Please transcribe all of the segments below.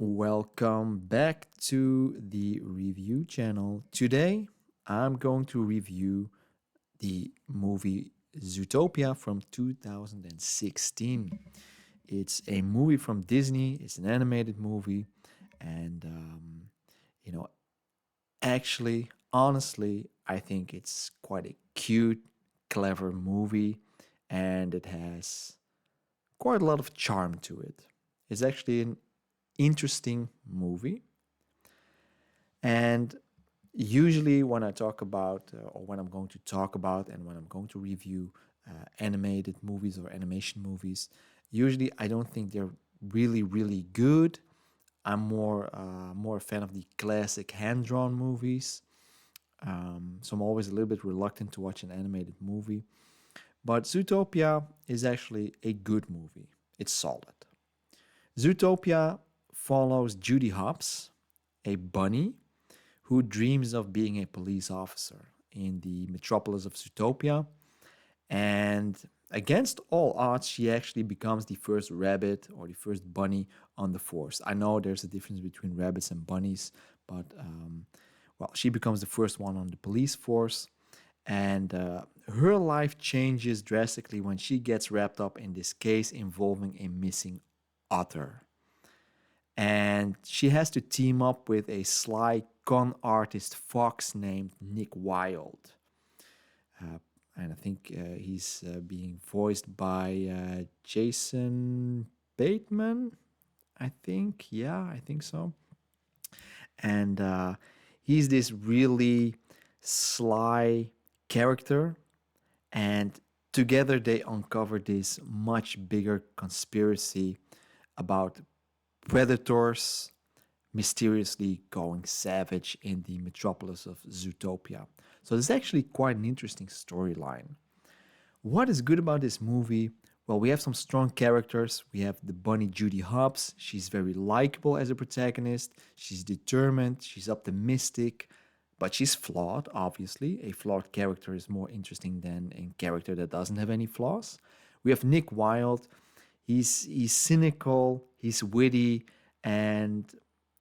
Welcome back to the review channel. Today, I'm going to review the movie Zootopia from 2016. It's a movie from Disney, it's an animated movie, and you know, actually, honestly, I think it's quite a cute, clever movie, and it has quite a lot of charm to it. It's actually an interesting movie. And usually, when I talk about, or when I'm going to talk about, and when I'm going to review animated movies or animation movies, usually I don't think they're really good. I'm more a fan of the classic hand drawn movies. So I'm always a little bit reluctant to watch an animated movie. But Zootopia is actually a good movie. It's solid. Zootopia follows Judy Hopps, a bunny who dreams of being a police officer in the metropolis of Zootopia. And against all odds, she actually becomes the first rabbit or the first bunny on the force. I know there's a difference between rabbits and bunnies, but well, she becomes the first one on the police force. And her life changes drastically when she gets wrapped up in this case involving a missing otter. And she has to team up with a sly con artist fox named Nick Wilde. And I think he's being voiced by Jason Bateman. I think, yeah, I think so. And he's this really sly character, and together they uncover this much bigger conspiracy about predators mysteriously going savage in the metropolis of Zootopia. So it's actually quite an interesting storyline. What is good about this movie? Well, we have some strong characters. We have the bunny Judy Hopps. She's very likable as a protagonist. She's determined, she's optimistic, but she's flawed, obviously. A flawed character is more interesting than a character that doesn't have any flaws. We have Nick Wilde. He's cynical, he's witty, and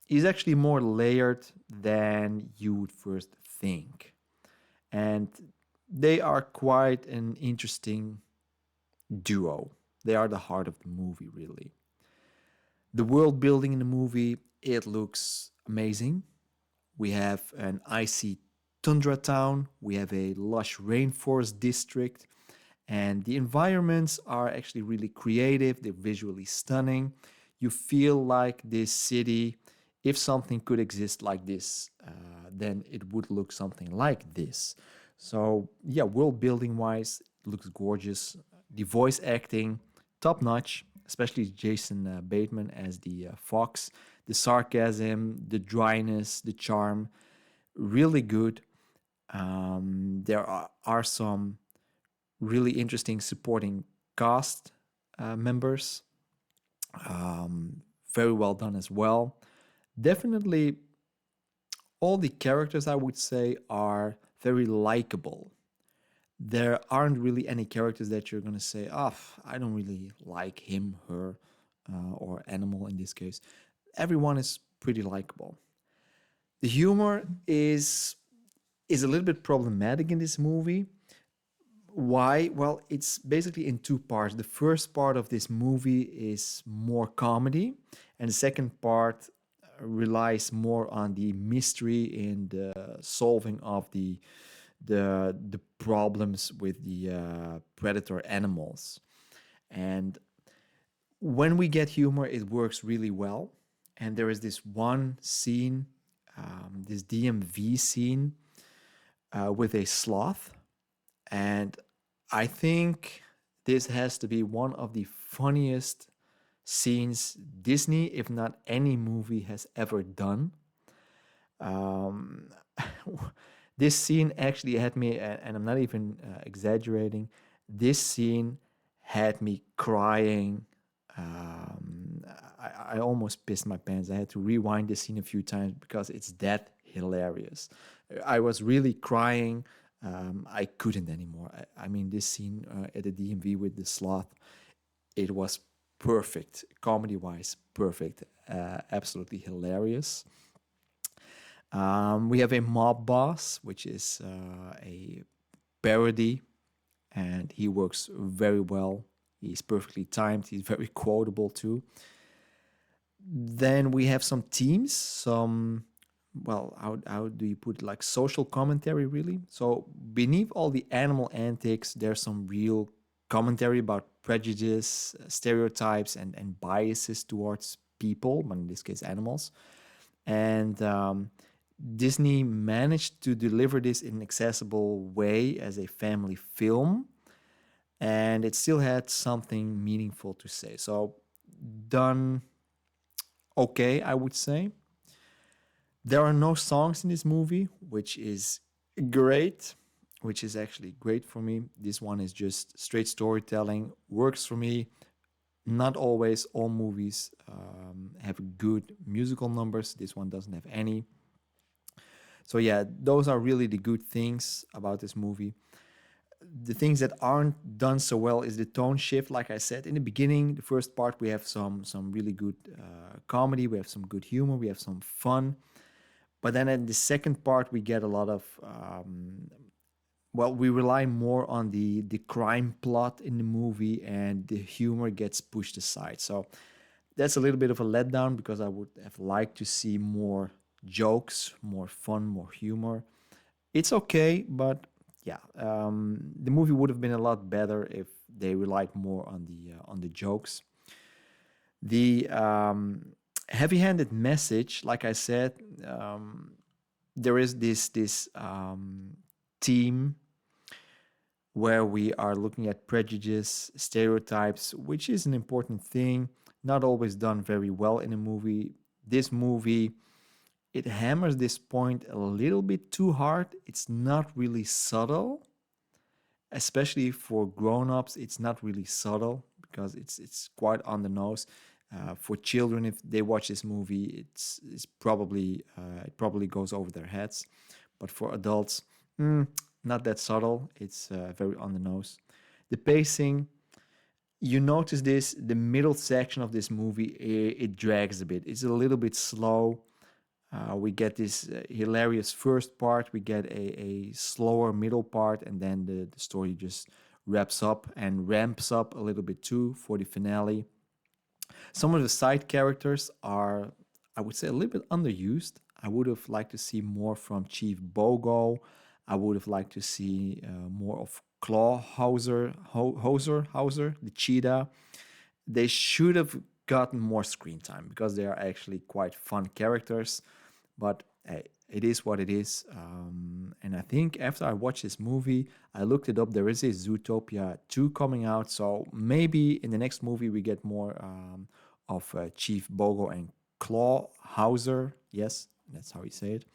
he's actually more layered than you would first think. And they are quite an interesting duo. They are the heart of the movie, really. The world building in the movie, it looks amazing. We have an icy tundra town, we have a lush rainforest district, and the environments are actually really creative, they're visually stunning. You feel like this city, if something could exist like this, then it would look something like this. So, yeah, world building wise, it looks gorgeous. The voice acting, top notch, especially Jason Bateman as the fox. The sarcasm, the dryness, the charm, really good. There are some really interesting supporting cast members. Very well done as well. Definitely, all the characters I would say are very likable. There aren't really any characters that you're going to say, oh, I don't really like him, her, or animal in this case. Everyone is pretty likable. The humor is a little bit problematic in this movie. Why? Well, it's basically in two parts. The first part of this movie is more comedy, and the second part relies more on the mystery and the solving of the problems with the predator animals. And when we get humor, it works really well. And there is this one scene, this DMV scene with a sloth. And I think this has to be one of the funniest scenes Disney, if not any movie, has ever done. Um, this scene actually had me, and I'm not even exaggerating, this scene had me crying. I almost pissed my pants. I had to rewind this scene a few times because it's that hilarious. I was really crying. I couldn't anymore. I mean, this scene at the DMV with the sloth, it was perfect, comedy wise, perfect. absolutely hilarious. We have a mob boss, which is a parody, and he works very well. He's perfectly timed. He's very quotable too. Then we have some themes, some, well, how do you put it, like social commentary, really. So beneath all the animal antics, there's some real commentary about prejudice, stereotypes, and biases towards people, but in this case animals. And Disney managed to deliver this in an accessible way as a family film, and it still had something meaningful to say. So done okay, I would say. There are no songs in this movie, which is great, which is actually great for me. This one is just straight storytelling, works for me. Not always all movies have good musical numbers. This one doesn't have any. So, yeah, those are really the good things about this movie. The things that aren't done so well is the tone shift. Like I said in the beginning, the first part, we have some really good comedy, we have some good humor, we have some fun. But then in the second part, we get a lot of, well, we rely more on the crime plot in the movie, and the humor gets pushed aside. So that's a little bit of a letdown because I would have liked to see more jokes, more fun, more humor. It's okay, but yeah, the movie would have been a lot better if they relied more on the jokes. The heavy-handed message, like I said, there is this theme where we are looking at prejudice, stereotypes, which is an important thing, not always done very well in a movie. This movie, it hammers this point a little bit too hard. It's not really subtle, especially for grown-ups. It's not really subtle because it's quite on the nose. For children, if they watch this movie, it's probably it probably goes over their heads. But for adults, not that subtle. It's very on the nose. The pacing, you notice this, the middle section of this movie, it drags a bit. It's a little bit slow. We get this hilarious first part, we get a slower middle part, and then the story just wraps up and ramps up a little bit too for the finale. Some of the side characters are, I would say, a little bit underused. I would have liked to see more from Chief Bogo. I would have liked to see more of Claw Hauser, the cheetah. They should have gotten more screen time because they are actually quite fun characters. But hey, it is what it is. And I think after I watched this movie, I looked it up. There is a Zootopia 2 coming out. So maybe in the next movie we get more of Chief Bogo and Claw Hauser. Yes, that's how you say it.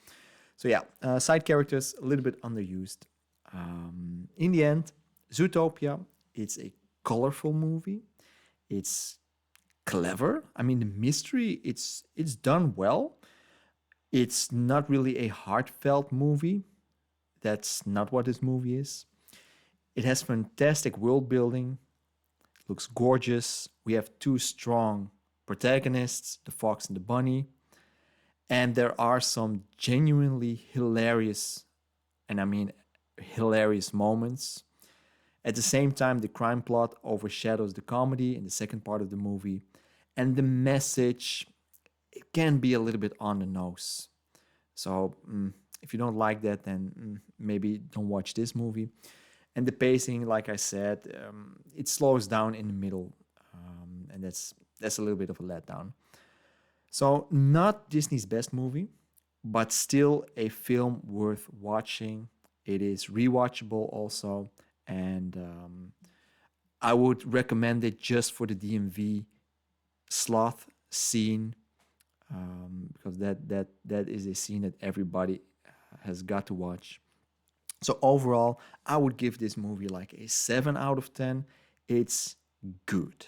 So yeah, side characters, a little bit underused. In the end, Zootopia, it's a colorful movie. It's clever. I mean, the mystery, it's done well. It's not really a heartfelt movie. That's not what this movie is. It has fantastic world building, looks gorgeous. We have two strong protagonists, the fox and the bunny. And there are some genuinely hilarious, and I mean hilarious moments. At the same time, the crime plot overshadows the comedy in the second part of the movie. And the message, it can be a little bit on the nose. So if you don't like that, then maybe don't watch this movie. And the pacing, like I said, it slows down in the middle. And that's a little bit of a letdown. So not Disney's best movie, but still a film worth watching. It is rewatchable also. And I would recommend it just for the DMV sloth scene, because that is a scene that everybody has got to watch. So overall, I would give this movie like a 7 out of 10. It's good.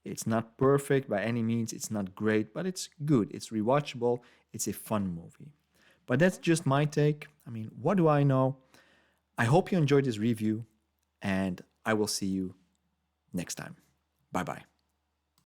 It's not perfect by any means. It's not great, but it's good. It's rewatchable. It's a fun movie. But that's just my take. I mean, what do I know? I hope you enjoyed this review, and I will see you next time. Bye bye.